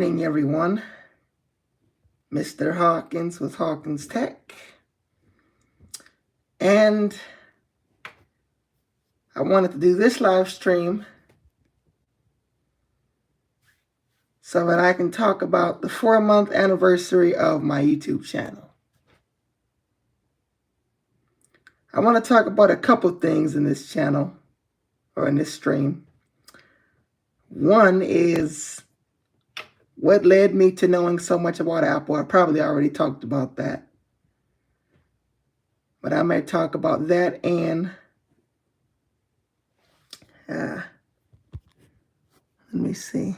Morning, everyone. Mr. Hawkins with Hawkins Tech. And I wanted to do this live stream so that I can talk about the 4-month anniversary of my YouTube channel. I want to talk about a couple things in this channel, or in this stream. One is what led me to knowing so much about Apple. I probably already talked about that. But I might talk about that and let me see.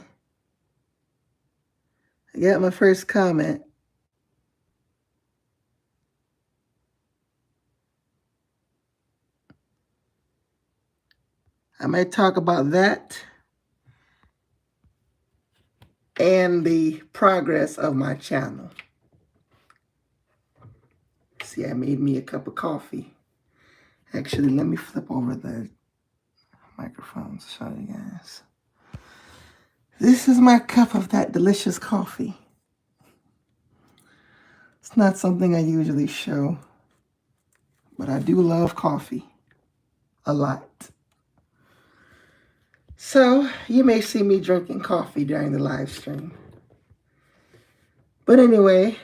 I got my first comment. I might talk about that and the progress of my channel. See, I made me a cup of coffee. Actually, let me flip over the microphone to show you guys. This is my cup of that delicious coffee. It's not something I usually show, but I do love coffee a lot. So you may see me drinking coffee during the live stream. But anyway,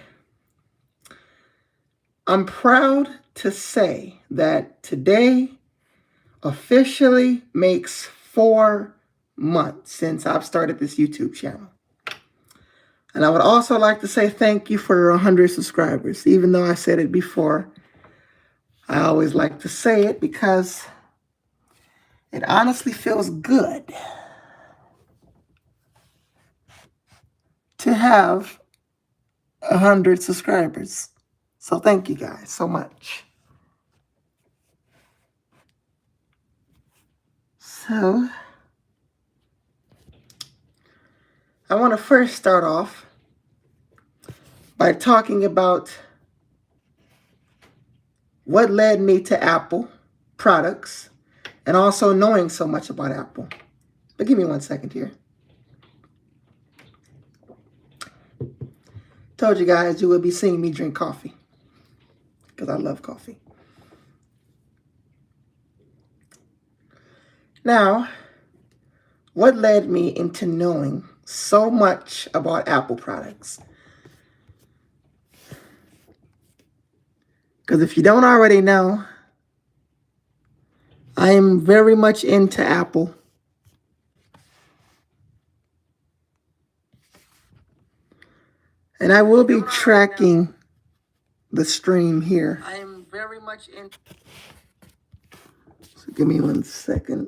I'm proud to say that today officially makes 4 months since I've started this YouTube channel. And I would also like to say thank you for 100 subscribers. Even though I said it before, I always like to say it because it honestly feels good to have 100 subscribers. So thank you guys so much. So I want to first start off by talking about what led me to Apple products and also knowing so much about Apple. But give me 1 second here. Told you guys you will be seeing me drink coffee because I love coffee. Now, what led me into knowing so much about Apple products? Because if you don't already know, I am very much into Apple. And I will be tracking the stream here. I am very much into. So give me 1 second.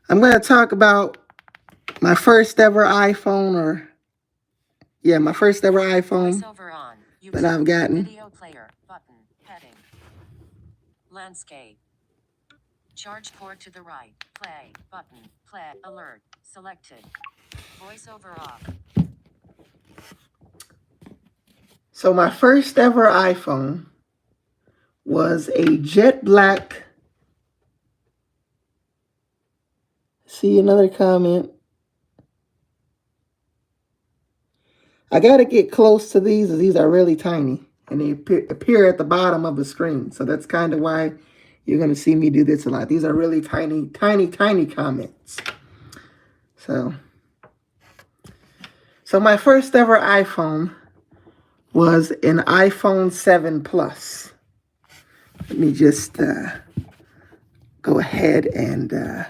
I'm going to talk about my first ever iPhone, my first ever iPhone that I've gotten. Video player button heading. Landscape. Charge cord to the right. Play button. Play alert selected. Voiceover off. So my first ever iPhone was a jet black. See another comment. I got to get close to these as these are really tiny and they appear at the bottom of the screen. So that's kind of why you're going to see me do this a lot. These are really tiny, tiny, tiny comments. So my first ever iPhone was an iPhone 7 Plus. Let me just go ahead and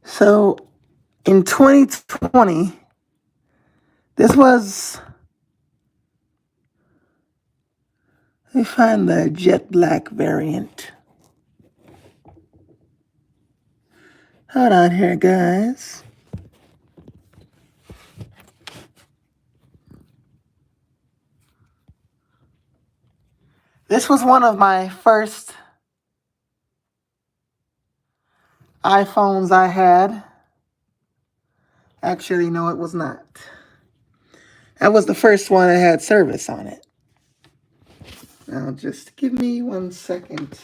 so in 2020, this was, let me find the jet black variant. Hold on here, guys. This was one of my first iPhones I had. Actually, no, it was not. That was the first one that had service on it. Now, just give me 1 second.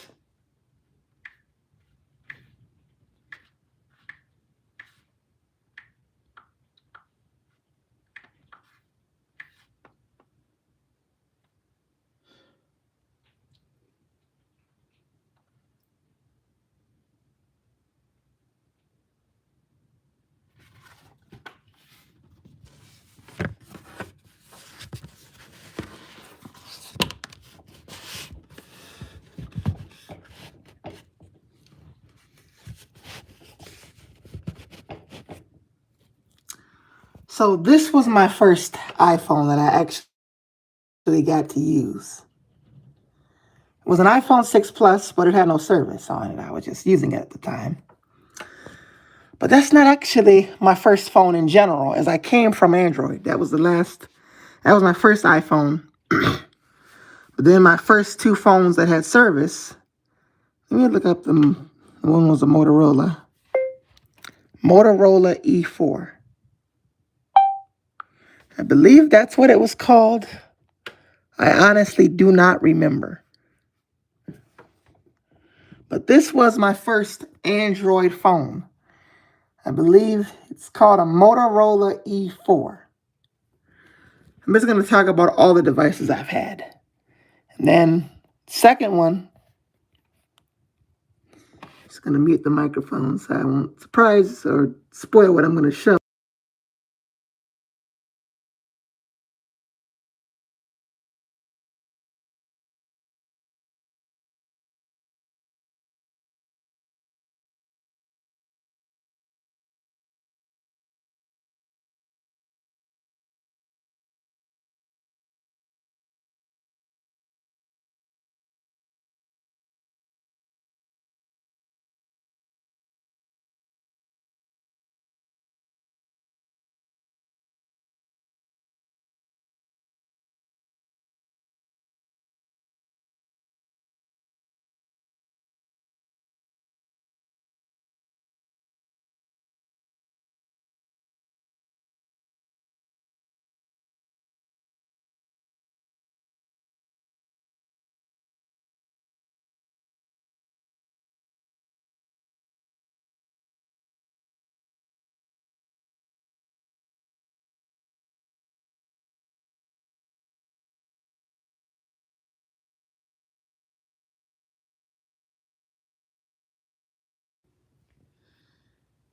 So this was my first iPhone that I actually got to use. It was an iPhone 6 Plus, but it had no service on it. I was just using it at the time. But that's not actually my first phone in general, as I came from Android. That was my first iPhone. But then my first two phones that had service, let me look up the one was a Motorola E4. I believe that's what it was called. I honestly do not remember. But this was my first Android phone. I believe it's called a Motorola E4. I'm just going to talk about all the devices I've had. And then, second one, just going to mute the microphone so I won't surprise or spoil what I'm going to show.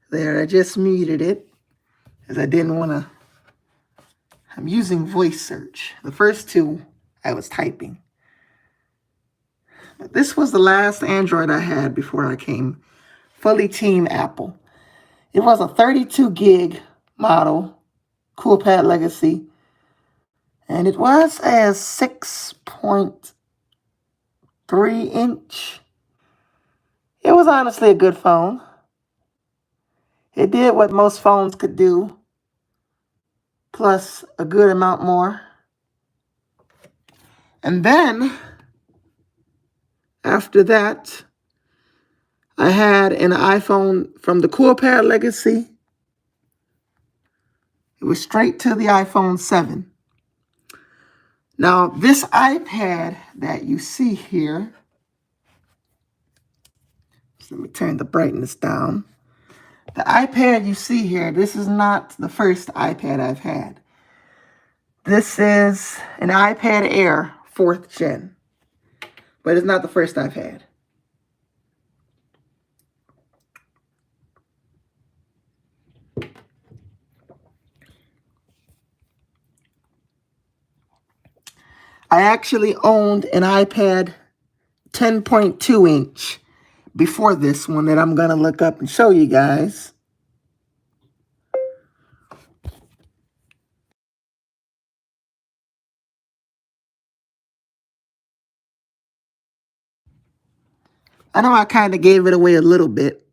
There, I just muted it because I didn't want to. I'm using voice search. The first two, I was typing. But this was the last Android I had before I came fully Team Apple. It was a 32 gig model, CoolPad Legacy, and it was a 6.3 inch. It was honestly a good phone. It did what most phones could do, plus a good amount more. And then, after that, I had an iPhone from the CoolPad Legacy. It was straight to the iPhone 7. Now, this iPad that you see here, so let me turn the brightness down. The iPad you see here, this is not the first iPad I've had. This is an iPad Air 4th gen, but it's not the first I've had. I actually owned an iPad 10.2 inch before this one that I'm going to look up and show you guys. I know I kind of gave it away a little bit.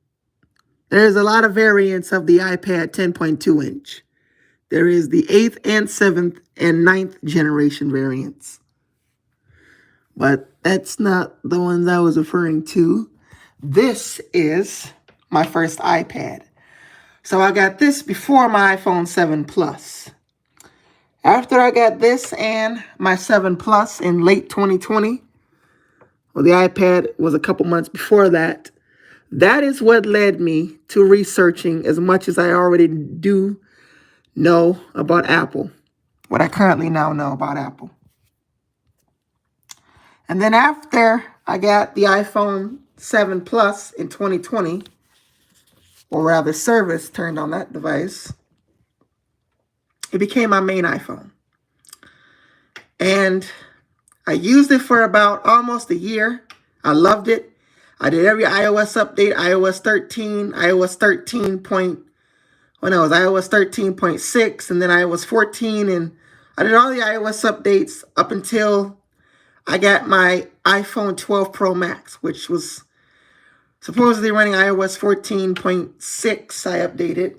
There's a lot of variants of the iPad 10.2 inch. There is the 8th and 7th and 9th generation variants. but that's not the ones I was referring to. This is my first iPad. So I got this before my iPhone 7 Plus. After I got this and my 7 Plus in late 2020, well, the iPad was a couple months before that. That is what led me to researching as much as I already do know about Apple, what I currently now know about Apple. And then after I got the iPhone 7 Plus in 2020, or rather service turned on that device, it became my main iPhone. And I used it for about almost a year. I loved it. I did every iOS update, iOS 13, iOS 13 point, when it was iOS 13.6, and then iOS 14, and I did all the iOS updates up until I got my iPhone 12 Pro Max, which was supposedly running iOS 14.6. I updated.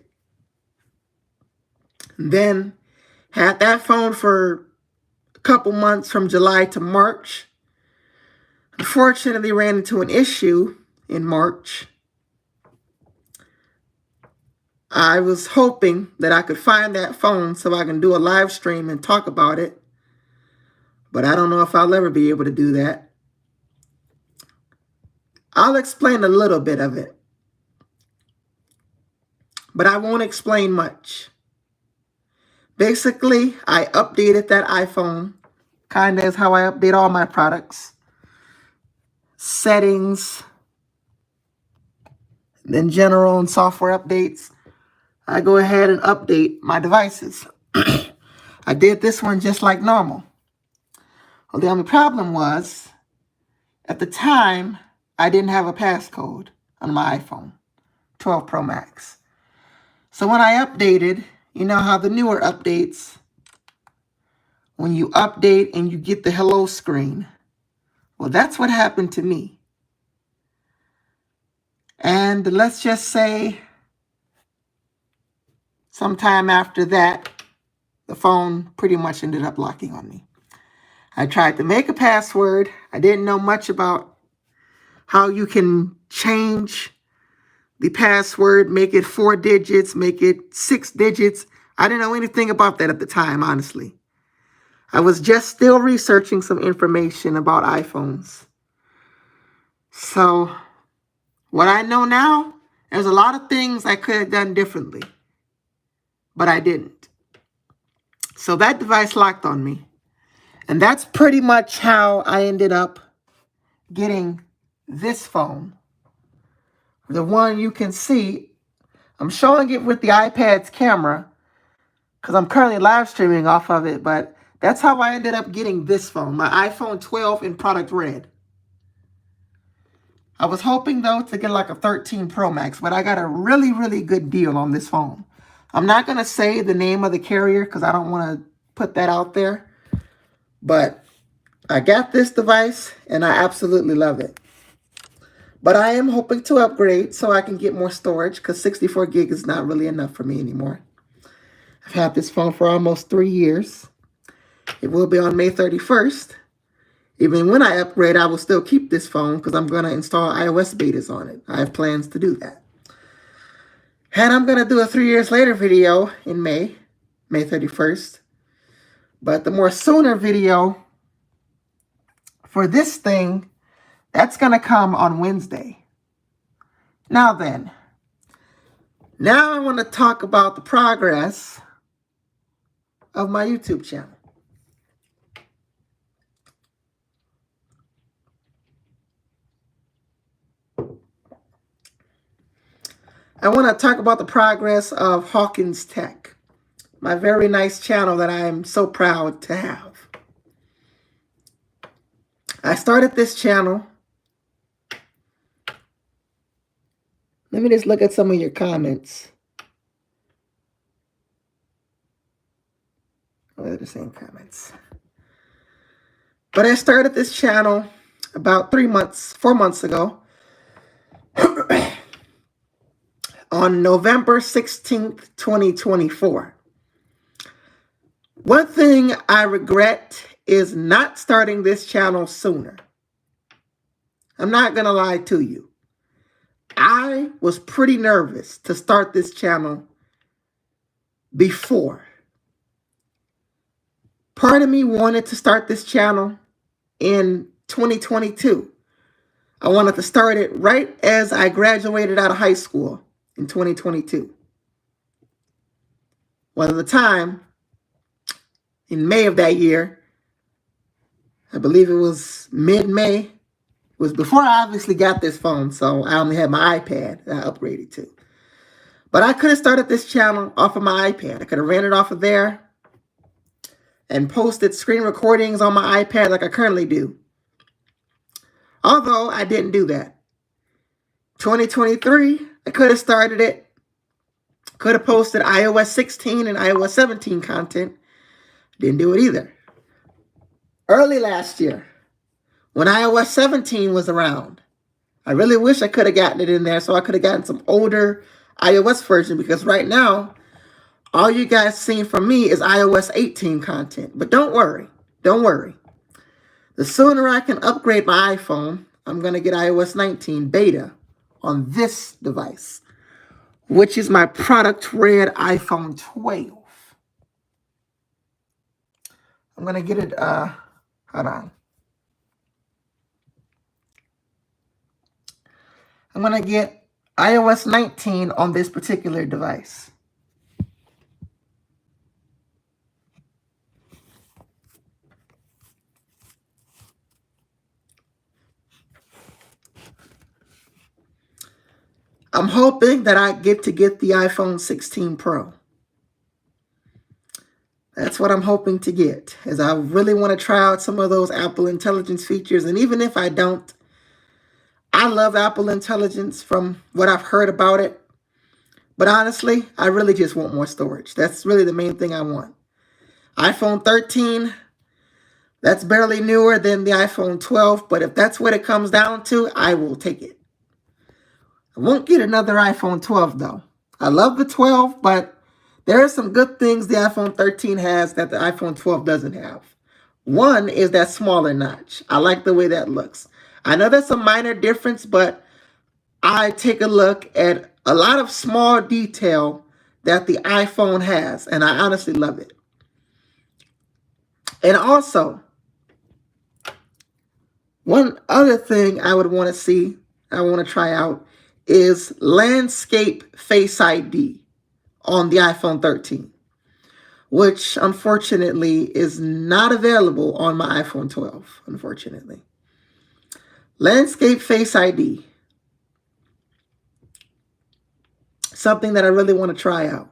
And then had that phone for a couple months from July to March. Unfortunately, ran into an issue in March. I was hoping that I could find that phone so I can do a live stream and talk about it. But I don't know if I'll ever be able to do that. I'll explain a little bit of it, but I won't explain much. Basically, I updated that iPhone, kind of as how I update all my products. Settings, then general and software updates. I go ahead and update my devices. I did this one just like normal. Well, the only problem was, at the time, I didn't have a passcode on my iPhone 12 Pro Max. So when I updated, you know how the newer updates, when you update and you get the hello screen, well, that's what happened to me. And let's just say sometime after that, the phone pretty much ended up locking on me. I tried to make a password. I didn't know much about how you can change the password, make it 4 digits, make it 6 digits. I didn't know anything about that at the time, honestly. I was just still researching some information about iPhones. So what I know now, there's a lot of things I could have done differently, but I didn't. So that device locked on me. And that's pretty much how I ended up getting this phone. The one you can see, I'm showing it with the iPad's camera because I'm currently live streaming off of it, but that's how I ended up getting this phone, my iPhone 12 in product red. I was hoping, though, to get like a 13 Pro Max, but I got a really, really good deal on this phone. I'm not going to say the name of the carrier because I don't want to put that out there, but I got this device and I absolutely love it. But I am hoping to upgrade so I can get more storage because 64 gig is not really enough for me anymore. I've had this phone for almost 3 years. It will be on May 31st. Even when I upgrade, I will still keep this phone because I'm going to install iOS betas on it. I have plans to do that. And I'm going to do a 3 years later video in May 31st. But the more sooner video for this thing, that's going to come on Wednesday. Now then, now I want to talk about the progress of my YouTube channel. I want to talk about the progress of Hawkins Tech, my very nice channel that I am so proud to have. I started this channel. Let me just look at some of your comments. Oh, they're the same comments. But I started this channel about 4 months ago. On November 16th, 2024. One thing I regret is not starting this channel sooner. I'm not going to lie to you. I was pretty nervous to start this channel before. Part of me wanted to start this channel in 2022. I wanted to start it right as I graduated out of high school in 2022. Well, at the time, in May of that year, I believe it was mid-May, it was before I obviously got this phone, so I only had my iPad that I upgraded to. But I could have started this channel off of my iPad. I could have ran it off of there and posted screen recordings on my iPad like I currently do. Although I didn't do that. 2023, I could have started it. Could have posted iOS 16 and iOS 17 content. Didn't do it either. Early last year, when iOS 17 was around, I really wish I could have gotten it in there so I could have gotten some older iOS version, because right now, all you guys seen from me is iOS 18 content. But don't worry. Don't worry. The sooner I can upgrade my iPhone, I'm going to get iOS 19 beta on this device, which is my product red iPhone 12. I'm going to get it, hold on. I'm going to get iOS 19 on this particular device. I'm hoping that I get the iPhone 16 Pro. That's what I'm hoping to get, as I really want to try out some of those Apple Intelligence features. And even if I don't, I love Apple Intelligence from what I've heard about it. But honestly, I really just want more storage. That's really the main thing I want. iPhone 13, that's barely newer than the iPhone 12. But if that's what it comes down to, I will take it. I won't get another iPhone 12 though. I love the 12, but there are some good things the iPhone 13 has that the iPhone 12 doesn't have. One is that smaller notch. I like the way that looks. I know that's a minor difference, but I take a look at a lot of small detail that the iPhone has, and I honestly love it. And also, one other thing I would want to see, I want to try out, is landscape Face ID on the iPhone 13, which unfortunately is not available on my iPhone 12, unfortunately. Landscape Face ID, something that I really want to try out.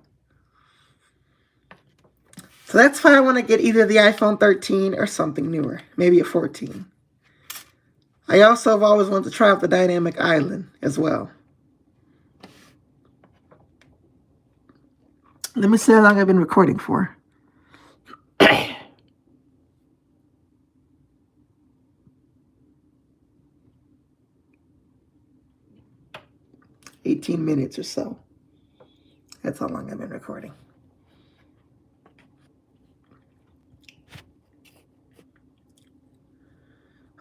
So that's why I want to get either the iPhone 13 or something newer, maybe a 14. I also have always wanted to try out the dynamic island as well. Let me see how long I've been recording for. 18 minutes or so. That's how long I've been recording.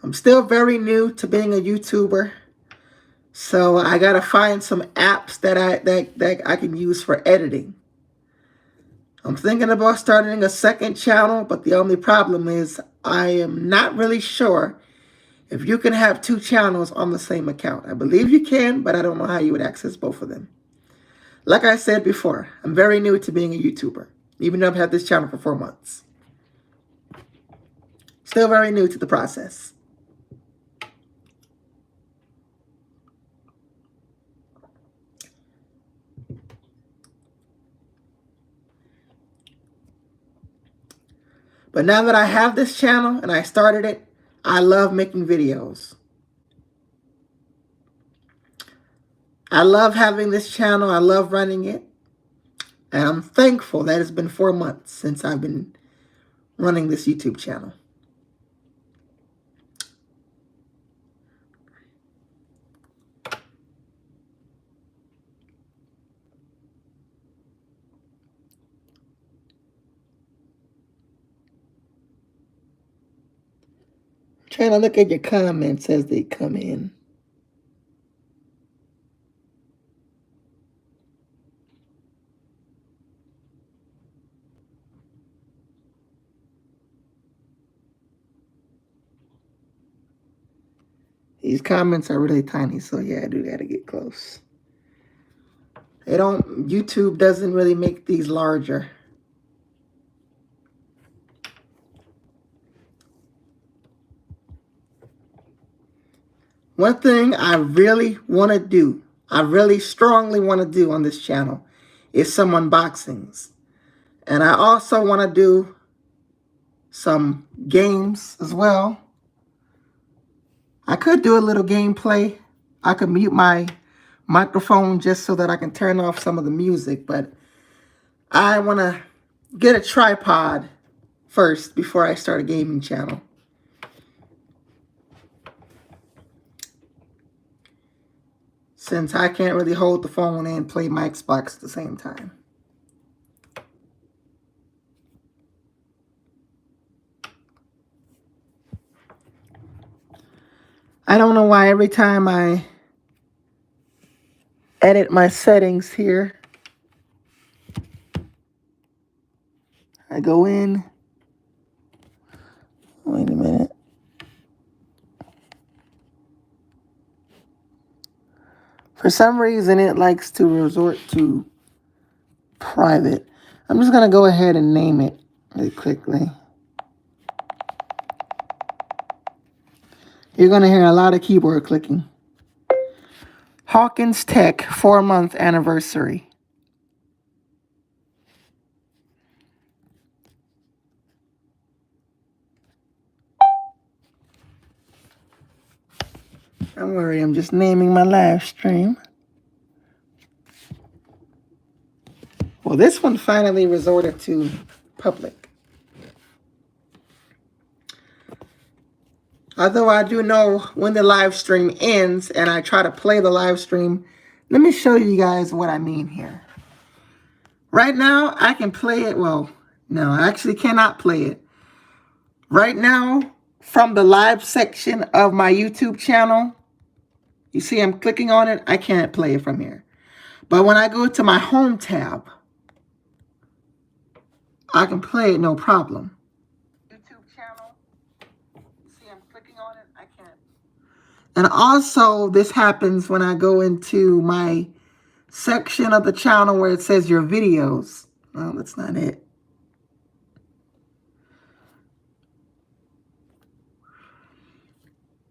I'm still very new to being a YouTuber, so I gotta find some apps that I can use for editing. I'm thinking about starting a second channel, but the only problem is I am not really sure if you can have two channels on the same account. I believe you can, but I don't know how you would access both of them. Like I said before, I'm very new to being a YouTuber, even though I've had this channel for 4 months. Still very new to the process. But now that I have this channel and I started it, I love making videos. I love having this channel. I love running it. And I'm thankful that it's been 4 months since I've been running this YouTube channel. trying to look at your comments as they come in. These comments are really tiny, so yeah, I do gotta get close. YouTube doesn't really make these larger. One thing I really want to do, I really strongly want to do on this channel is some unboxings. And I also want to do some games as well. I could do a little gameplay. I could mute my microphone just so that I can turn off some of the music, but I want to get a tripod first before I start a gaming channel. Since I can't really hold the phone and play my Xbox at the same time. I don't know why every time I edit my settings here, I go in. Wait a minute. For some reason, it likes to resort to private. I'm just going to go ahead and name it really quickly. You're going to hear a lot of keyboard clicking. Hawkins Tech 4-month anniversary. Don't worry, I'm just naming my live stream. Well, this one finally resorted to public. Although I do know when the live stream ends and I try to play the live stream, let me show you guys what I mean here. Right now, I can play it. Well, no, I actually cannot play it. Right now, from the live section of my YouTube channel, you see I'm clicking on it. I can't play it from here. But when I go to my home tab, I can play it no problem. YouTube channel. See I'm clicking on it. I can't. And also, this happens when I go into my section of the channel where it says your videos. Well, that's not it.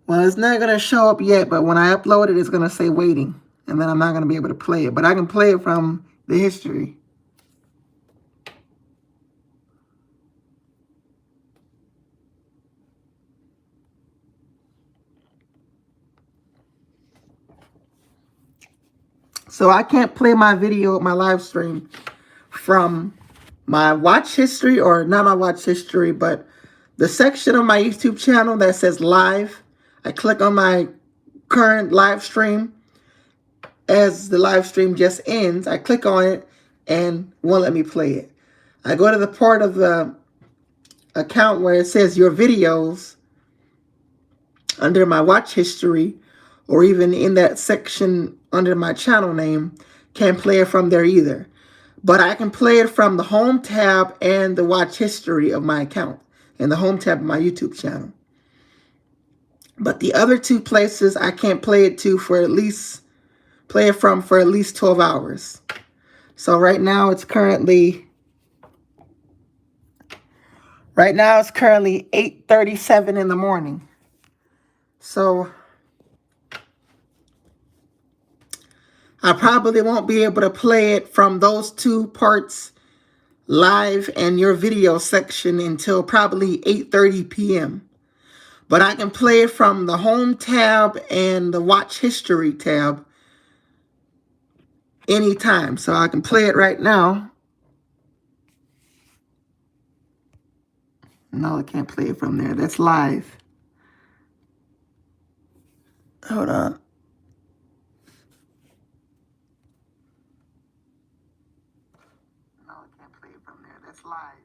Well, it's not going to show up yet, but when I upload it, it's going to say waiting. And then I'm not going to be able to play it. But I can play it from the history. So I can't play my video, my live stream from my watch history, or not my watch history, but the section of my YouTube channel that says live. I click on my current live stream. As the live stream just ends, I click on it and won't let me play it. I go to the part of the account where it says your videos under my watch history, or even in that section under my channel name. Can't play it from there either. But I can play it from the home tab and the watch history of my account and the home tab of my YouTube channel. But the other two places I can't play it to for at least, play it from for at least 12 hours. So right now it's currently 8:37 in the morning. So I probably won't be able to play it from those two parts, live and your video section, until probably 8:30 p.m. But I can play it from the home tab and the watch history tab anytime. So I can play it right now. No, I can't play it from there. That's live. Hold on. No, I can't play it from there. That's live.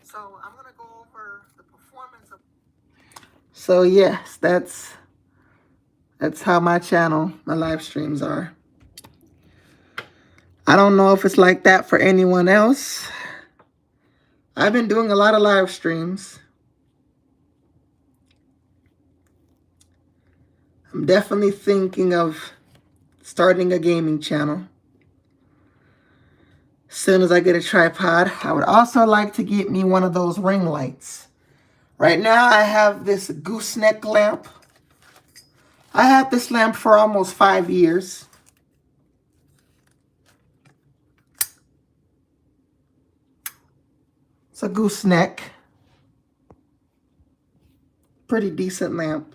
So I'm going to go over the performance of... So yes, that's how my channel, my live streams are. I don't know if it's like that for anyone else. I've been doing a lot of live streams. I'm definitely thinking of starting a gaming channel. As soon as I get a tripod, I would also like to get me one of those ring lights. Right now I have this gooseneck lamp. I had this lamp for almost 5 years. It's a gooseneck. Pretty decent lamp.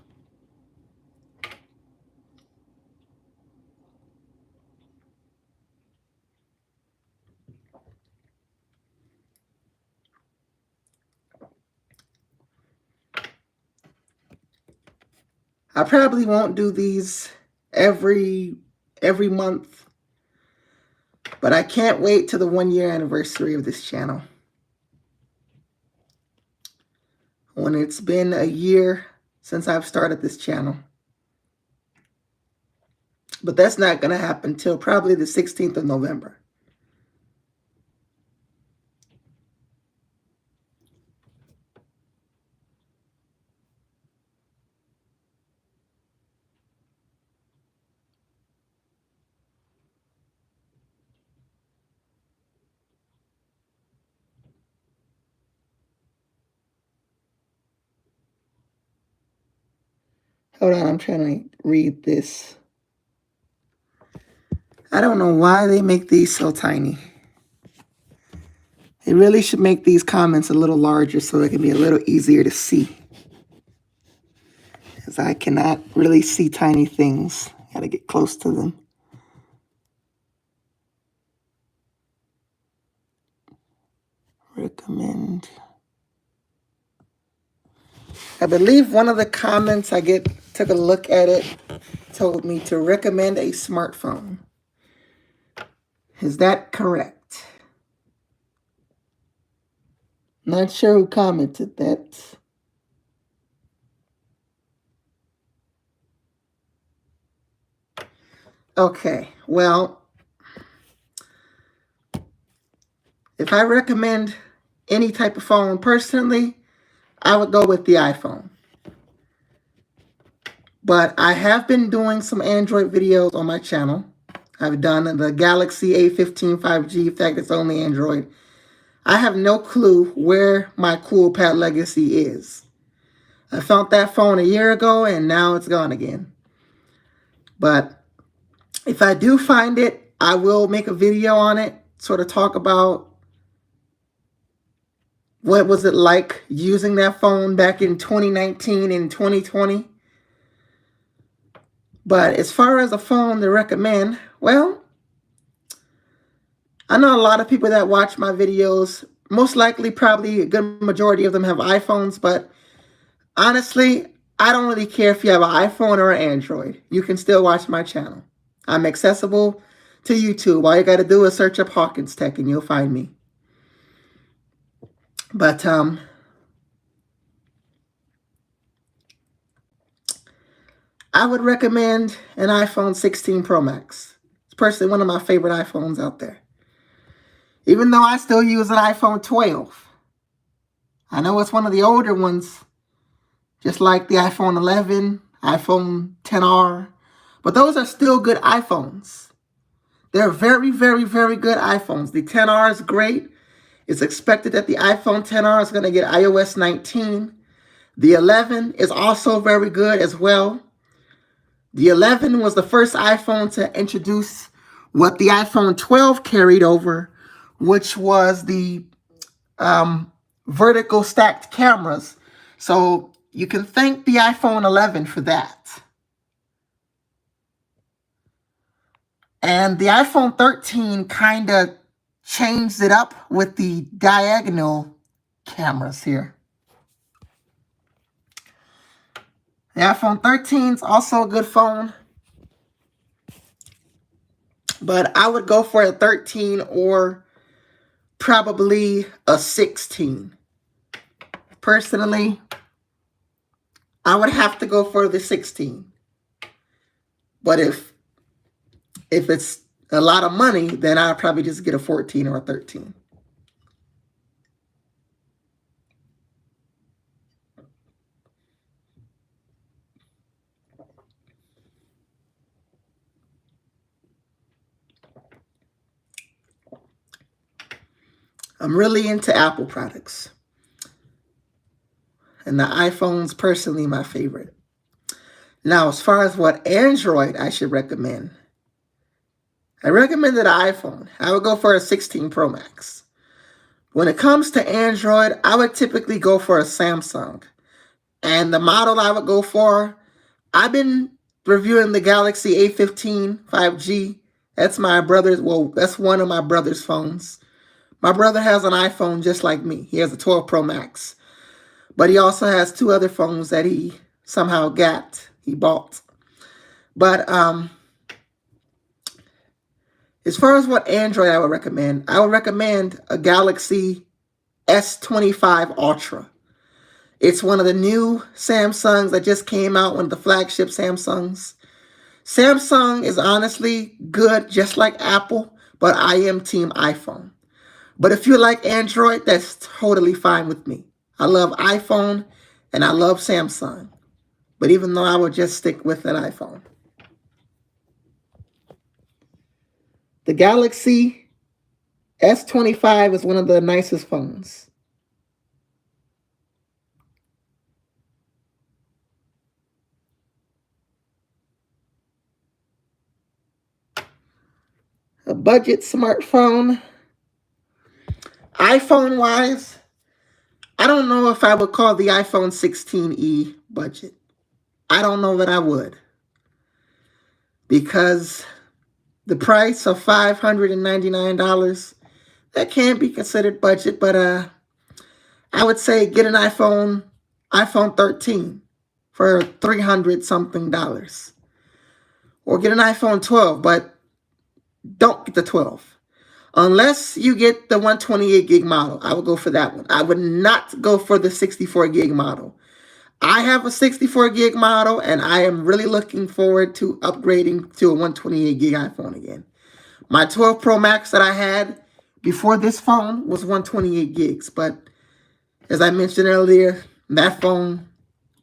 I probably won't do these every month, but I can't wait to the 1-year anniversary of this channel. When it's been a year since I've started this channel. But that's not going to happen till probably the 16th of November. Hold on, I'm trying to read this. I don't know why they make these so tiny. They really should make these comments a little larger so they can be a little easier to see. Because I cannot really see tiny things. Gotta get close to them. Recommend. I believe one of the comments took a look at it, told me to recommend a smartphone. Is that correct? Not sure who commented that. Okay, well, if I recommend any type of phone personally, I would go with the iPhone. But I have been doing some Android videos on my channel. I've done the Galaxy A15 5G, in fact, it's only Android. I have no clue where my CoolPad legacy is. I found that phone a year ago and now it's gone again. But if I do find it, I will make a video on it, sort of talk about what was it like using that phone back in 2019 and 2020. But as far as a phone to recommend, well, I know a lot of people that watch my videos, most likely probably a good majority of them have iPhones, but honestly, I don't really care if you have an iPhone or an Android. You can still watch my channel. I'm accessible to YouTube. All you got to do is search up Hawkins Tech and you'll find me. But I would recommend an iPhone 16 Pro Max. It's personally one of my favorite iPhones out there. Even though I still use an iPhone 12. I know it's one of the older ones, just like the iPhone 11, iPhone XR. But those are still good iPhones. They're very, very, very good iPhones. The XR is great. It's expected that the iPhone XR is going to get iOS 19. The 11 is also very good as well. The 11 was the first iPhone to introduce what the iPhone 12 carried over, which was the vertical stacked cameras. So you can thank the iPhone 11 for that. And the iPhone 13 kind of changed it up with the diagonal cameras here. The iPhone 13 is also a good phone. But I would go for a 13 or probably a 16. personally, I would have to go for the 16. But if it's a lot of money, then I'll probably just get a 14 or a 13. I'm really into Apple products. And the iPhone's personally my favorite. Now, as far as what Android I should recommend, I recommended an iPhone. I would go for a 16 Pro Max. When it comes to Android, I would typically go for a Samsung. And the model I would go for, I've been reviewing the Galaxy A15 5G. That's my brother's, that's one of my brother's phones. My brother has an iPhone just like me. He has a 12 Pro Max. But he also has 2 other phones that he somehow he bought. But as far as what Android I would recommend a Galaxy S25 Ultra. It's one of the new Samsungs that just came out, one of the flagship Samsungs. Samsung is honestly good, just like Apple, but I am team iPhone. But if you like Android, that's totally fine with me. I love iPhone and I love Samsung. But even though I would just stick with an iPhone. The Galaxy S25 is one of the nicest phones. A budget smartphone. iPhone-wise, I don't know if I would call the iPhone 16e budget. I don't know that I would. Because the price of $599, that can be considered budget, but I would say get an iPhone 13 for $300 something. Or get an iPhone 12, but don't get the 12. Unless you get the 128 gig model, I would go for that one. I would not go for the 64 gig model. I have a 64 gig model, and I am really looking forward to upgrading to a 128 gig iPhone again. My 12 Pro Max that I had before this phone was 128 gigs, but as I mentioned earlier, that phone,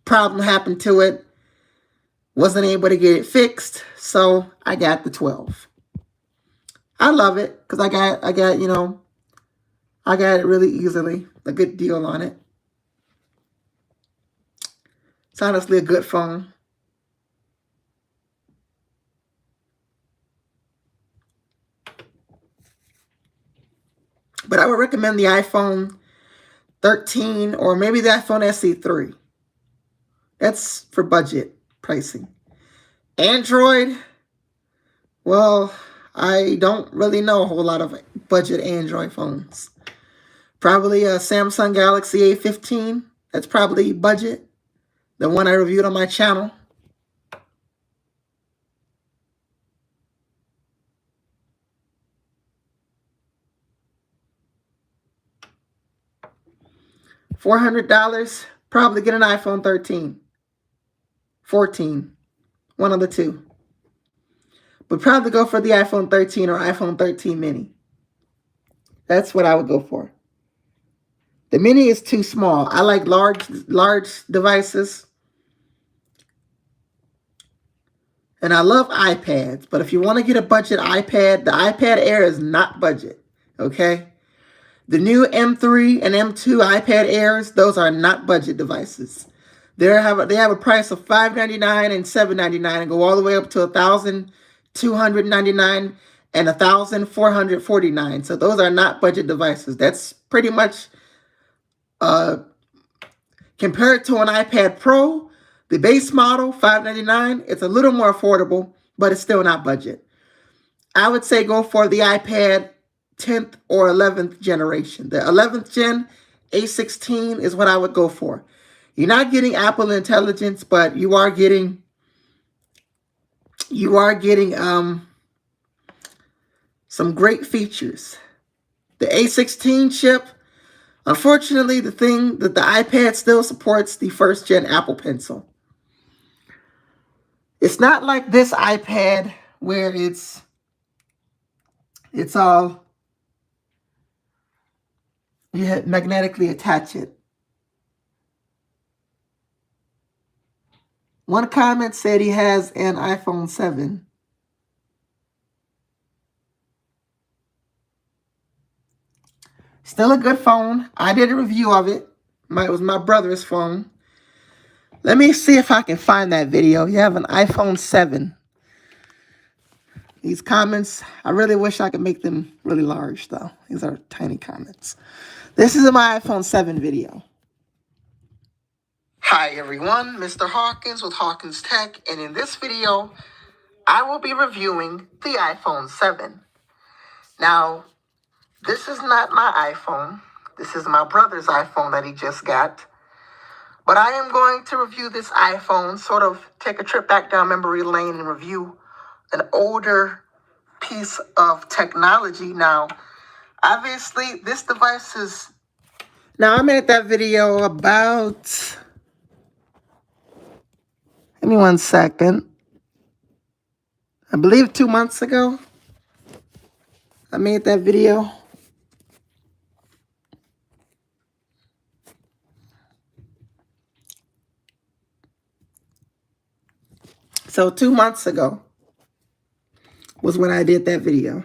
problem happened to it, wasn't able to get it fixed, so I got the 12. I love it because I got it really easily, a good deal on it. It's honestly a good phone. But I would recommend the iPhone 13 or maybe the iPhone SE3. That's for budget pricing. Android, well, I don't really know a whole lot of budget Android phones. Probably a Samsung Galaxy A15. That's probably budget. The one I reviewed on my channel. $400, probably get an iPhone 13. 14. One of the two. But probably go for the iPhone 13 or iPhone 13 mini. That's what I would go for. The mini is too small. I like large devices. And I love iPads. But if you want to get a budget iPad, the iPad Air is not budget. Okay? The new M3 and M2 iPad Airs, those are not budget devices. They have a price of $599 and $799 and go all the way up to $1,299 and $1,449. So those are not budget devices. That's pretty much compared to an iPad Pro, the base model, $599, it's a little more affordable, but it's still not budget. I would say go for the iPad 10th or 11th generation. The 11th gen A16 is what I would go for. You're not getting Apple Intelligence, but you are getting some great features. The A16 chip, Unfortunately, the thing that the iPad still supports the first gen Apple Pencil. It's not like this iPad where it's all, you had magnetically attach it. One comment said he has an iPhone 7. Still a good phone. I did a review of it. It was my brother's phone. Let me see if I can find that video. You have an iPhone 7. These comments, I really wish I could make them really large, though. These are tiny comments. This is my iPhone 7 video. Hi, everyone. Mr. Hawkins with Hawkins Tech. And in this video, I will be reviewing the iPhone 7. Now, this is not my iPhone. This is my brother's iPhone that he just got. But I am going to review this iPhone, sort of take a trip back down memory lane and review an older piece of technology. Now, obviously, this device is... Now, I made that video about... Give me 1 second. I believe 2 months ago, I made that video. So 2 months ago was when I did that video.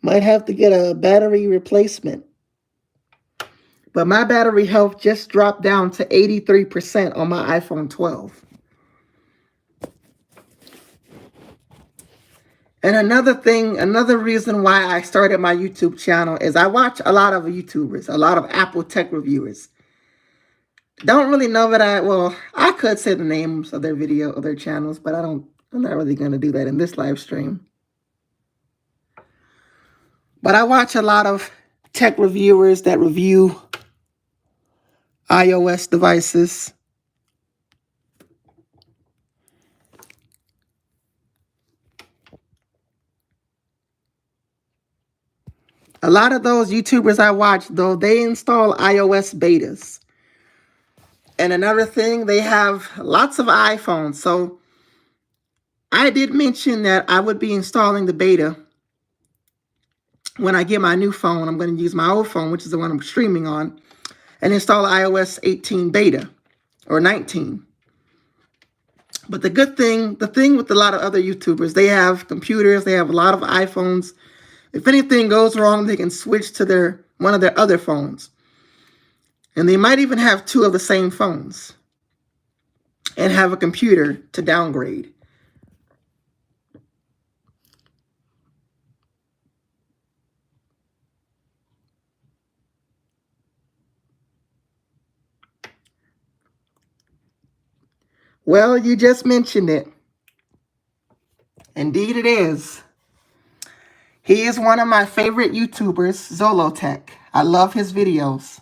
Might have to get a battery replacement. But my battery health just dropped down to 83% on my iPhone 12. And another reason why I started my YouTube channel is I watch a lot of YouTubers, a lot of Apple tech reviewers. Don't really know that I could say the names of their of their channels, but I'm not really going to do that in this live stream. But I watch a lot of tech reviewers that review iOS devices. A lot of those YouTubers I watch, though, they install iOS betas. And another thing, they have lots of iPhones. So I did mention that I would be installing the beta when I get my new phone. I'm going to use my old phone, which is the one I'm streaming on, and install iOS 18 beta or 19. But the thing with a lot of other YouTubers, they have computers, they have a lot of iPhones. If anything goes wrong, they can switch to one of their other phones. And they might even have 2 of the same phones and have a computer to downgrade. Well, you just mentioned it. Indeed it is. He is one of my favorite YouTubers, Zolotech. I love his videos.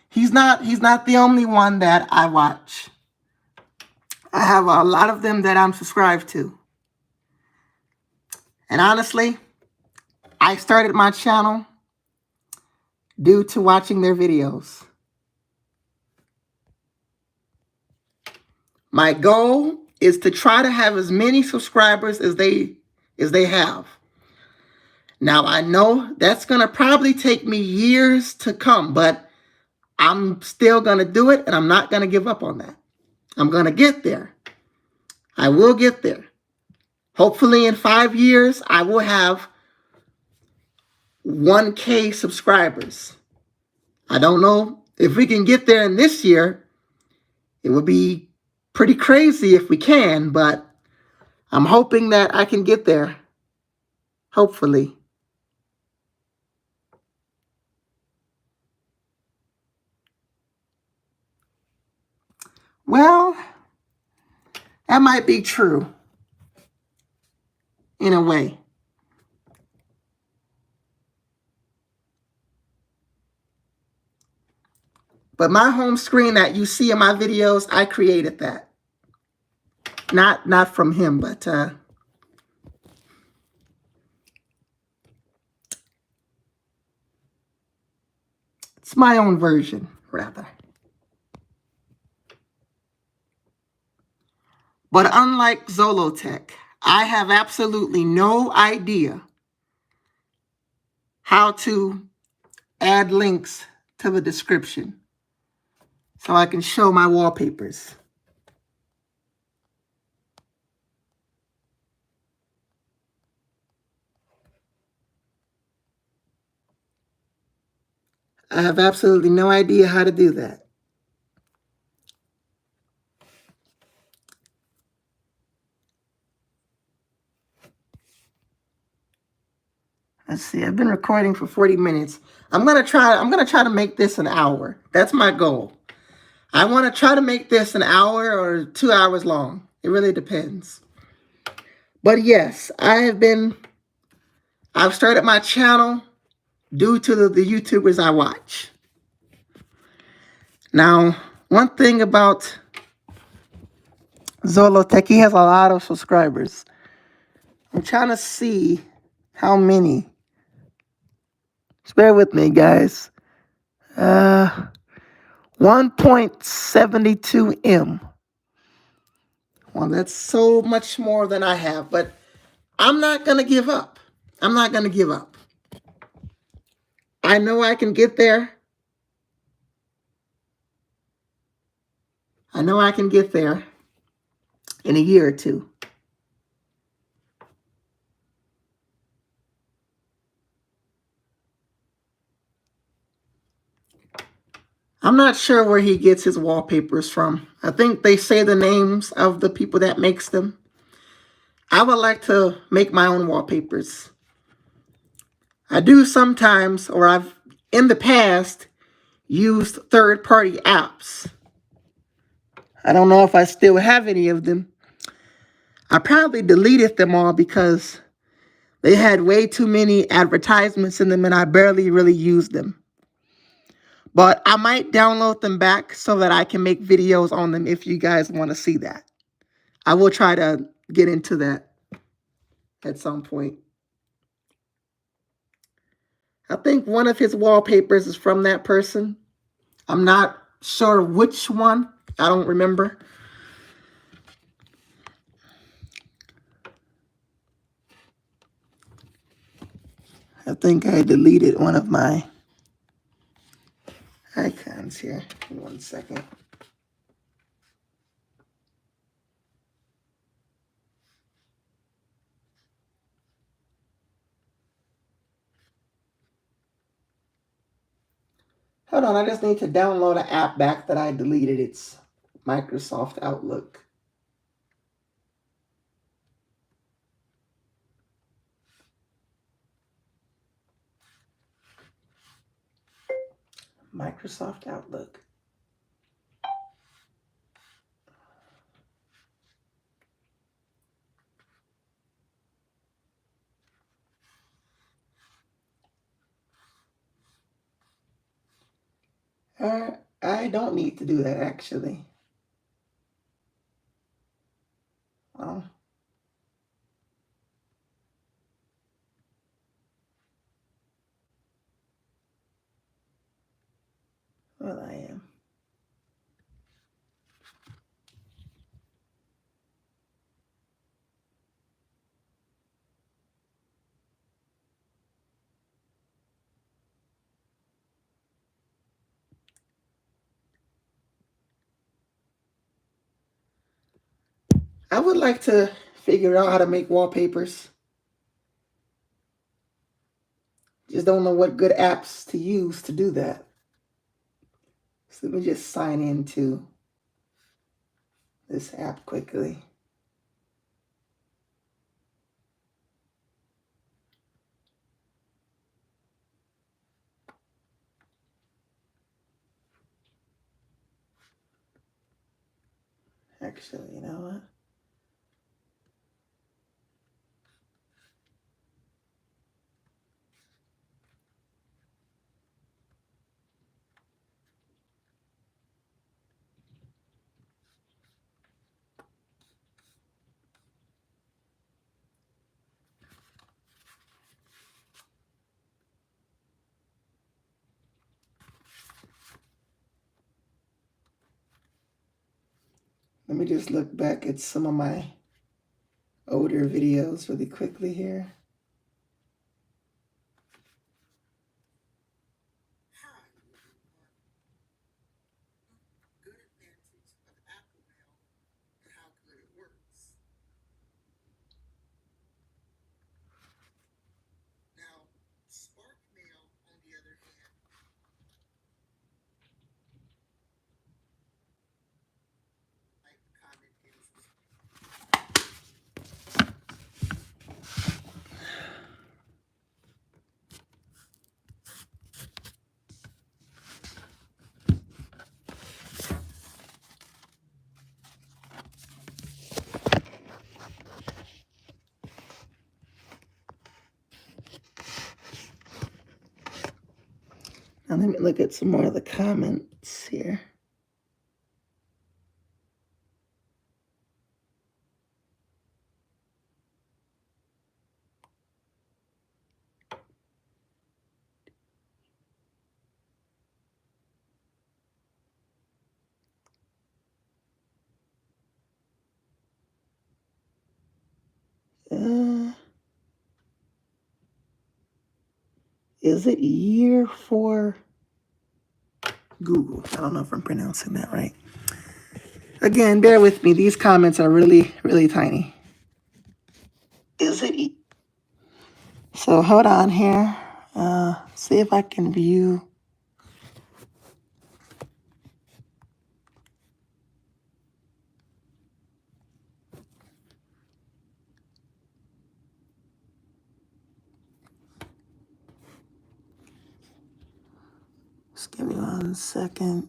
He's not the only one that I watch. I have a lot of them that I'm subscribed to. And honestly, I started my channel due to watching their videos. My goal is to try to have as many subscribers as they have. Now, I know that's going to probably take me years to come, but I'm still going to do it, and I'm not going to give up on that. I'm going to get there. I will get there. Hopefully in 5 years, I will have 1K subscribers. I don't know if we can get there in this year. It would be pretty crazy if we can, but I'm hoping that I can get there. Hopefully. Well, that might be true. In a way. But my home screen that you see in my videos, I created that. Not from him, but It's my own version, rather. But unlike Zolotech, I have absolutely no idea how to add links to the description so I can show my wallpapers. I have absolutely no idea how to do that. Let's see, I've been recording for 40 minutes. I'm gonna try to make this an hour. That's my goal. I want to try to make this an hour or 2 hours long. It really depends. But yes, I've started my channel due to the YouTubers I watch. Now, one thing about Zolotech, he has a lot of subscribers. I'm trying to see how many. Just bear with me, guys. 1.72 M. Well, that's so much more than I have, but I'm not going to give up. I'm not going to give up. I know I can get there. I know I can get there in a year or two. I'm not sure where he gets his wallpapers from. I think they say the names of the people that makes them. I would like to make my own wallpapers. I do sometimes, or I've in the past used third-party apps. I don't know if I still have any of them. I probably deleted them all because they had way too many advertisements in them and I barely really used them. But I might download them back so that I can make videos on them if you guys want to see that. I will try to get into that at some point. I think one of his wallpapers is from that person. I'm not sure which one. I don't remember. I think I deleted one of my icons here. 1 second. Hold on, I just need to download an app back that I deleted. It's Microsoft Outlook. Microsoft Outlook. I don't need to do that, actually. Well, I am. I would like to figure out how to make wallpapers. Just don't know what good apps to use to do that. So let me just sign into this app quickly. Actually, you know what? Let me just look back at some of my older videos really quickly here. Good advantage of Apple Mail and how good it works. Now, Spark Mail, on the other hand, like the comment is. Now let me look at some more of the comments here. Is it year for Google? I don't know if I'm pronouncing that right. Again, bear with me. These comments are really, really tiny. Is it? So hold on here. See if I can view. Just give me 1 second.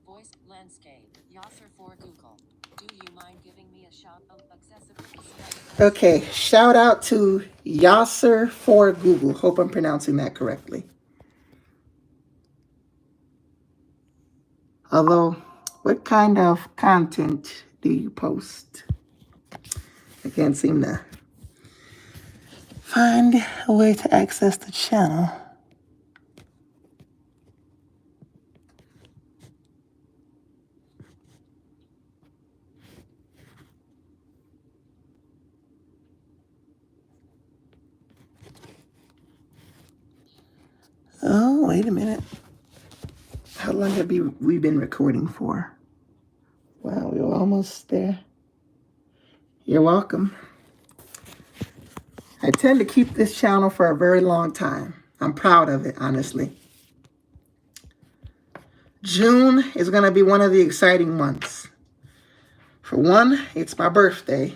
Voice landscape. Yasser for Google. Do you mind giving me a shout out? Accessibility. Okay, shout out to Yasser for Google. Hope I'm pronouncing that correctly. Although, what kind of content do you post? I can't seem to find a way to access the channel. Oh, wait a minute. How long have we been recording for? Wow, we're almost there. You're welcome. I tend to keep this channel for a very long time. I'm proud of it, honestly. June is going to be one of the exciting months. For one, it's my birthday,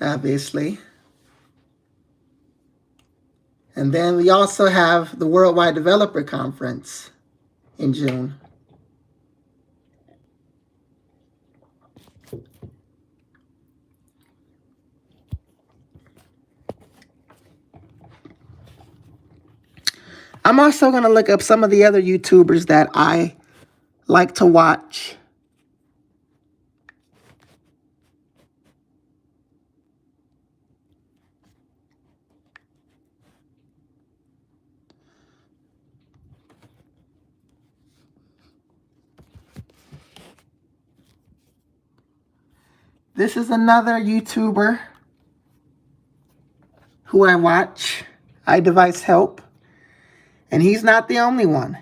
obviously. And then we also have the Worldwide Developer Conference in June. I'm also going to look up some of the other YouTubers that I like to watch. This is another YouTuber who I watch, iDevice Help, and he's not the only one.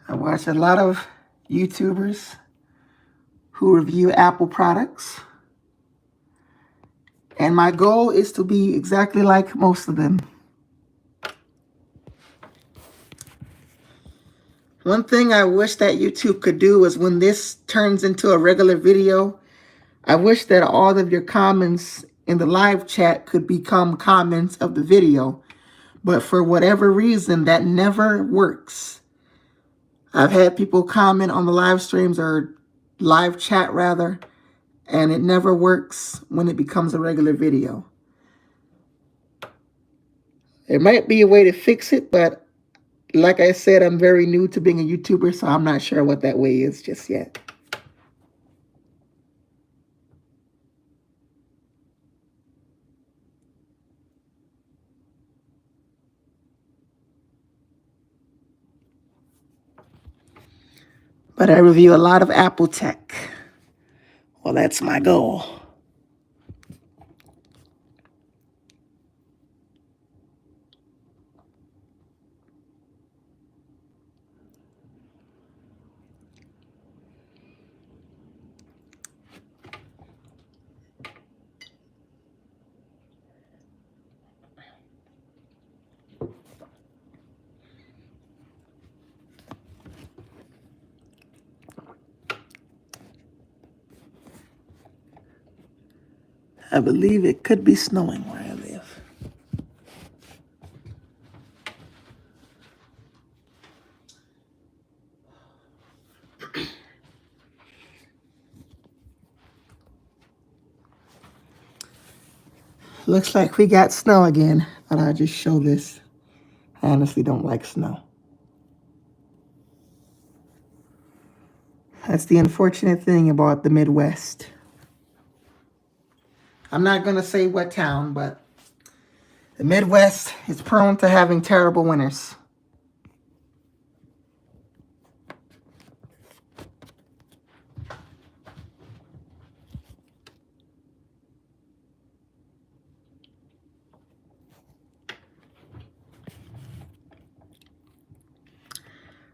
I watch a lot of YouTubers who review Apple products. And my goal is to be exactly like most of them. One thing I wish that YouTube could do is when this turns into a regular video, I wish that all of your comments in the live chat could become comments of the video. But for whatever reason, that never works. I've had people comment on the live streams or live chat rather, and it never works when it becomes a regular video. There might be a way to fix it, but like I said, I'm very new to being a YouTuber, so I'm not sure what that way is just yet. But I review a lot of Apple tech. Well, that's my goal. I believe it could be snowing where I live. Looks like we got snow again. Thought I'd just show this. I honestly don't like snow. That's the unfortunate thing about the Midwest. I'm not going to say what town, but the Midwest is prone to having terrible winters.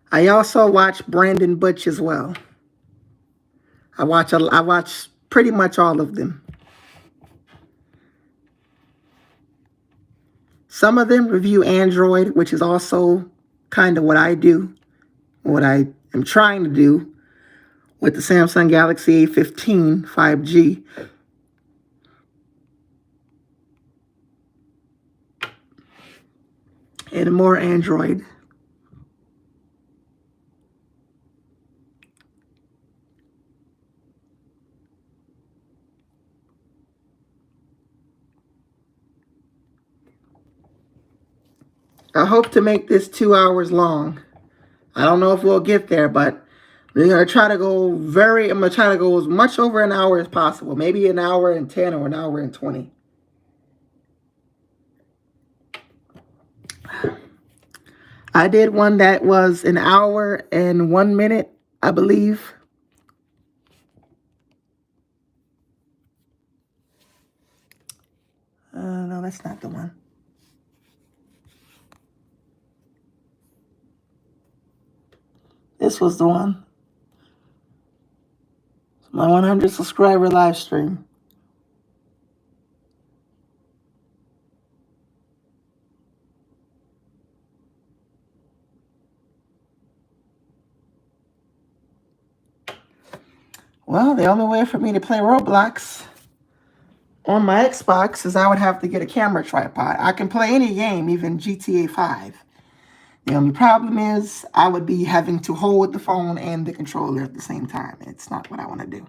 I also watch Brandon Butch as well. I watch pretty much all of them. Some of them review Android, which is also kind of what I do, what I am trying to do with the Samsung Galaxy A15 5G. And more Android. I hope to make this 2 hours long. I don't know if we'll get there, but I'm gonna try to go as much over an hour as possible. Maybe an hour and 10 or an hour and 20. I did one that was an hour and 1 minute, I believe. No, that's not the one. This was the one. My 100 subscriber live stream. Well, the only way for me to play Roblox on my Xbox is I would have to get a camera tripod. I can play any game, even GTA 5. The only problem is I would be having to hold the phone and the controller at the same time. It's not what I want to do.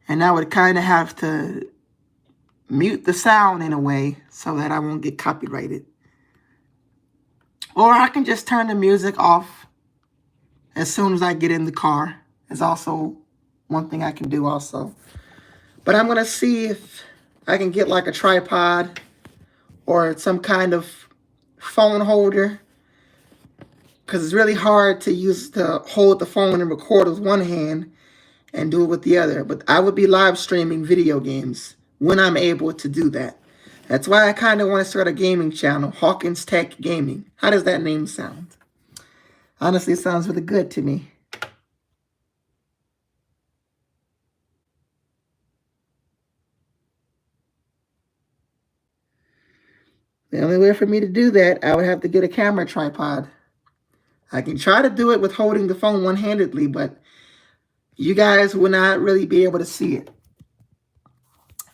And I would kind of have to mute the sound in a way so that I won't get copyrighted. Or I can just turn the music off as soon as I get in the car. Is also one thing I can do also. But I'm going to see if I can get like a tripod or some kind of phone holder, because it's really hard to hold the phone and record with one hand and do it with the other. But I would be live streaming video games when I'm able to do that. That's why I kind of want to start a gaming channel, Hawkins Tech Gaming. How does that name sound? Honestly, it sounds really good to me. The only way for me to do that, I would have to get a camera tripod. I can try to do it with holding the phone one-handedly, but you guys will not really be able to see it.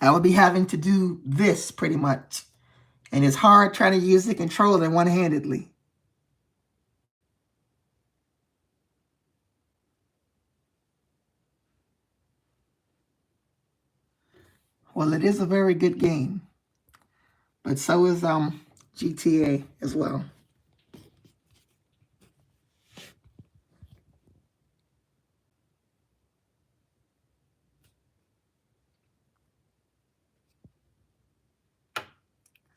I would be having to do this pretty much. And it's hard trying to use the controller one-handedly. Well, it is a very good game, but so is GTA as well.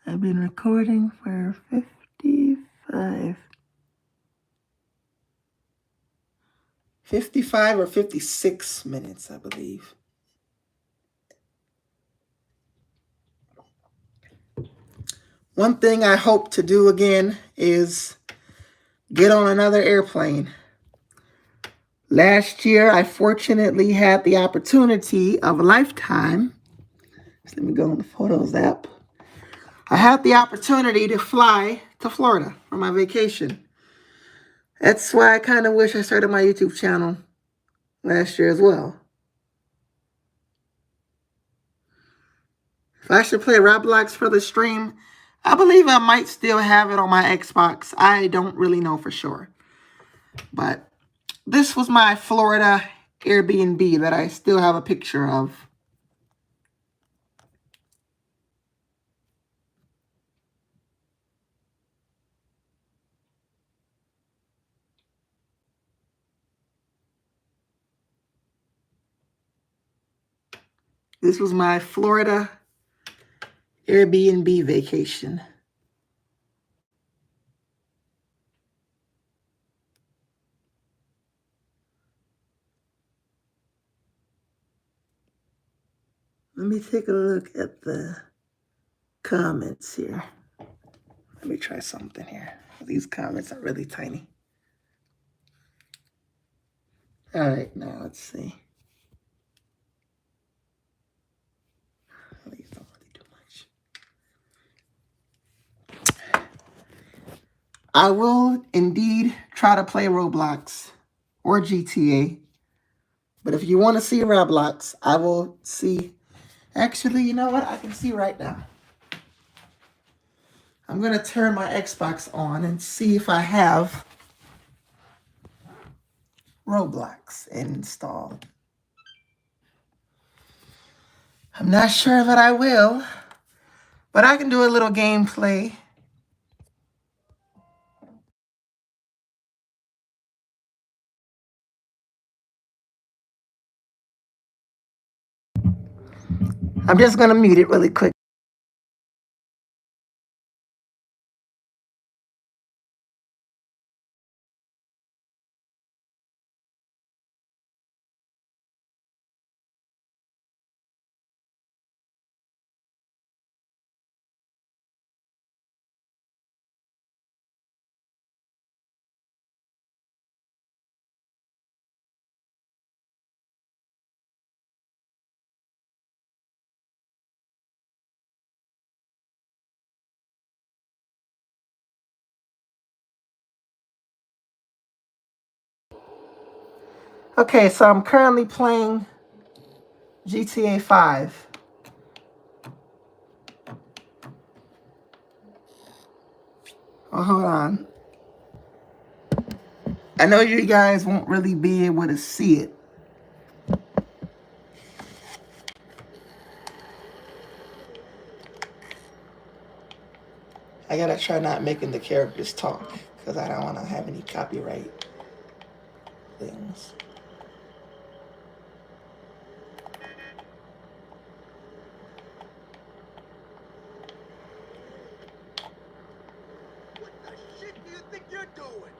I've been recording for 55 or 56 minutes, I believe. One thing I hope to do again is get on another airplane. Last year, I fortunately had the opportunity of a lifetime. So let me go on the Photos app. I had the opportunity to fly to Florida for my vacation. That's why I kind of wish I started my YouTube channel last year as well. If I should play Roblox for the stream, I believe I might still have it on my Xbox. I don't really know for sure. But this was my Florida Airbnb that I still have a picture of. This was my Florida Airbnb vacation. Let me take a look at the comments here. Let me try something here. These comments are really tiny. All right, now let's see. These don't really do much. I will indeed try to play Roblox or GTA. But if you want to see Roblox, I will see. Actually, you know what? I can see right now. I'm going to turn my Xbox on and see if I have Roblox installed. I'm not sure that I will, but I can do a little gameplay. I'm just going to mute it really quick. Okay, so I'm currently playing GTA 5. Oh, hold on. I know you guys won't really be able to see it. I gotta try not making the characters talk because I don't want to have any copyright things. What the shit do you think you're doing?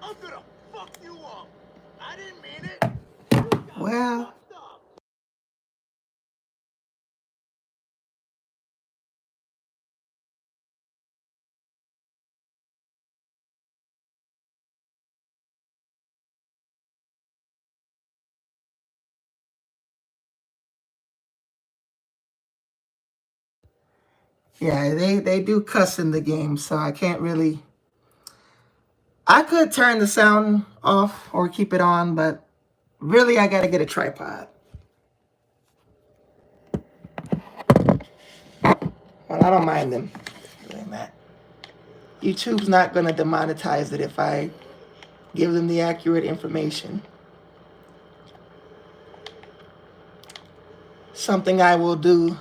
I'm gonna fuck you up. I didn't mean it. Well, yeah, they do cuss in the game, so I can't really. I could turn the sound off or keep it on, but really I gotta get a tripod. Well, I don't mind them doing that. YouTube's not gonna demonetize it if I give them the accurate information. Something I will do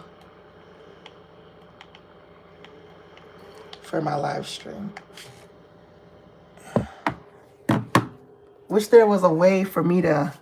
for my live stream. Wish there was a way for me to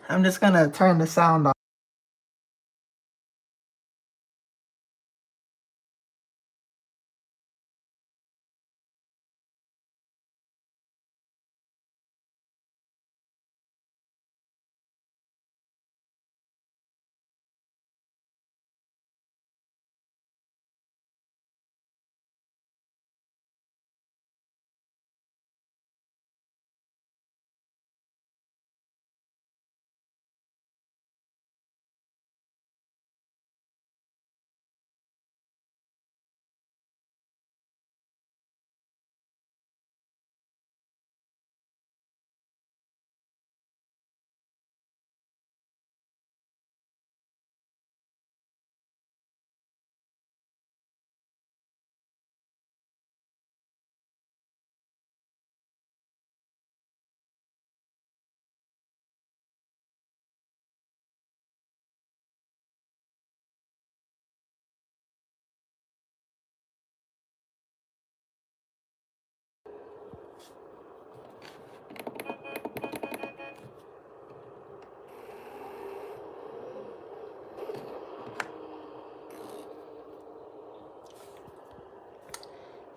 I'm just gonna turn the sound off.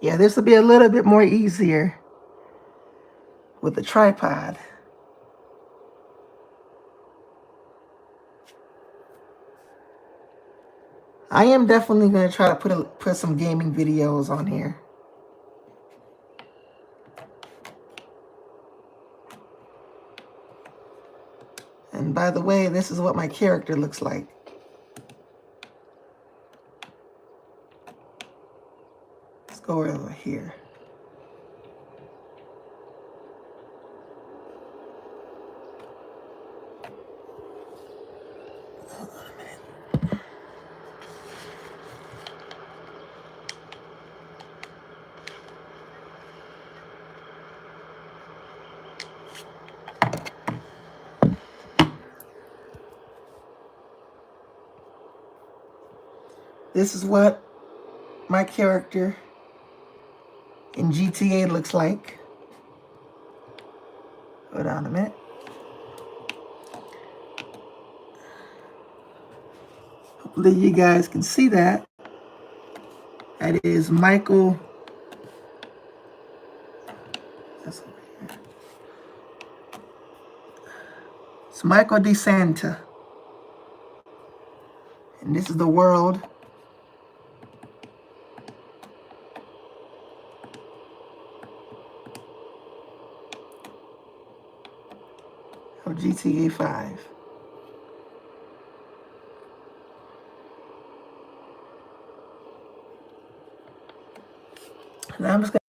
Yeah, this will be a little bit more easier with the tripod. I am definitely going to try to put some gaming videos on here. And by the way, this is what my character looks like. Let's go over here. This is what my character in GTA looks like. Hold on a minute. Hopefully you guys can see that. That is Michael. That's over here. It's Michael DeSanta. And this is the world of GTA 5. And I'm just going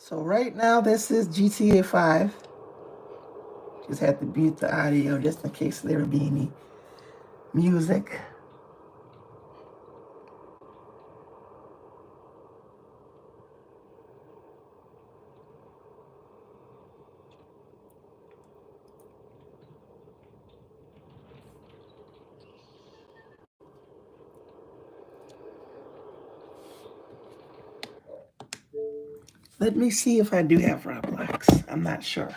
So right now, this is GTA 5. Just had to mute the audio just in case there would be any music. Let me see if I do have Roblox. I'm not sure.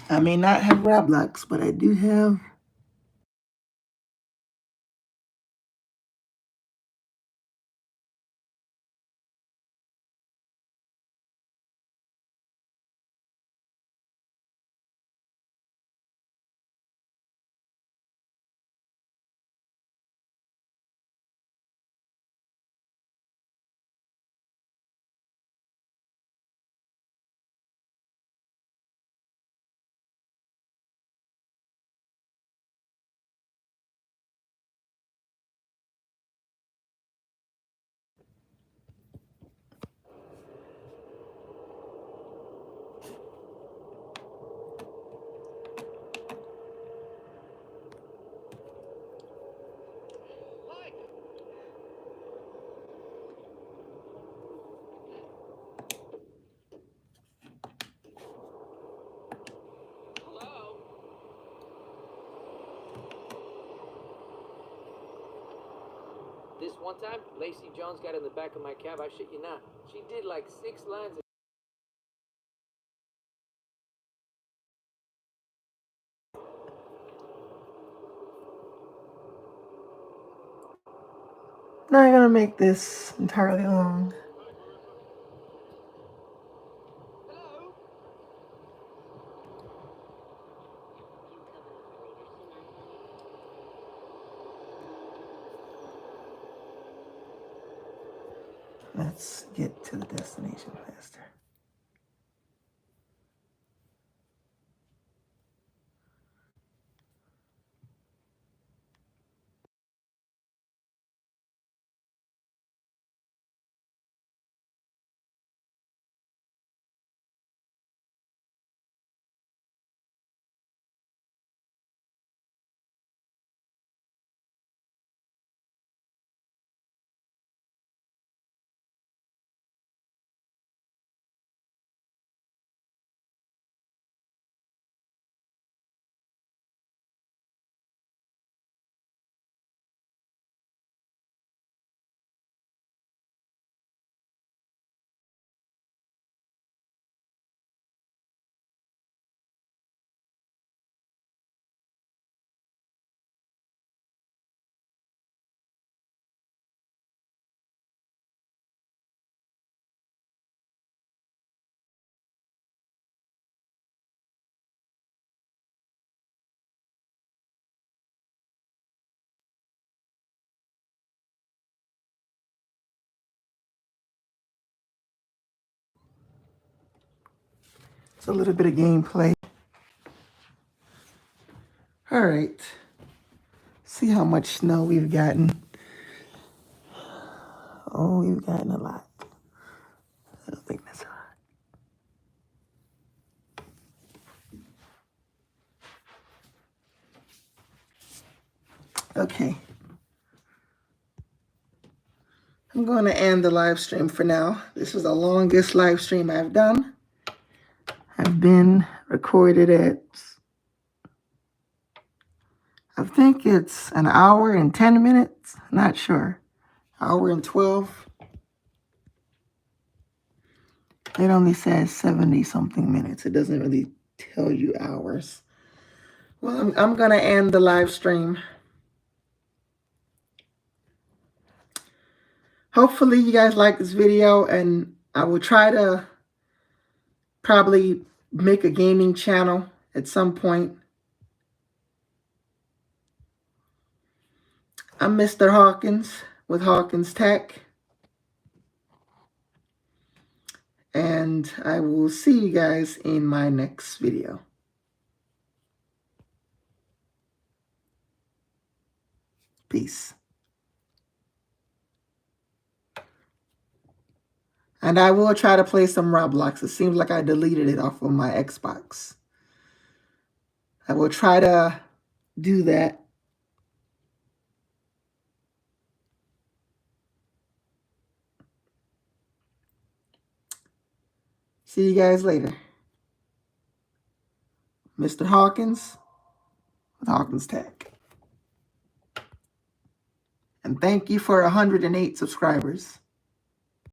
I may not have Roblox, but I do have. This one time, Lacey Jones got in the back of my cab. I shit you not. She did like 6 lines of Not gonna make this entirely long. Let's get to the destination faster. It's a little bit of gameplay. All right. See how much snow we've gotten. Oh, we've gotten a lot. I don't think that's a lot. Okay. I'm going to end the live stream for now. This was the longest live stream I've done. I've been recorded at, I think it's an hour and 10 minutes. Not sure. Hour and 12. It only says 70 something minutes. It doesn't really tell you hours. Well, I'm going to end the live stream. Hopefully you guys like this video, and I will try to probably make a gaming channel at some point. I'm Mr. Hawkins with Hawkins Tech. And I will see you guys in my next video. Peace. And I will try to play some Roblox. It seems like I deleted it off of my Xbox. I will try to do that. See you guys later. Mr. Hawkins with Hawkins Tech. And thank you for 108 subscribers.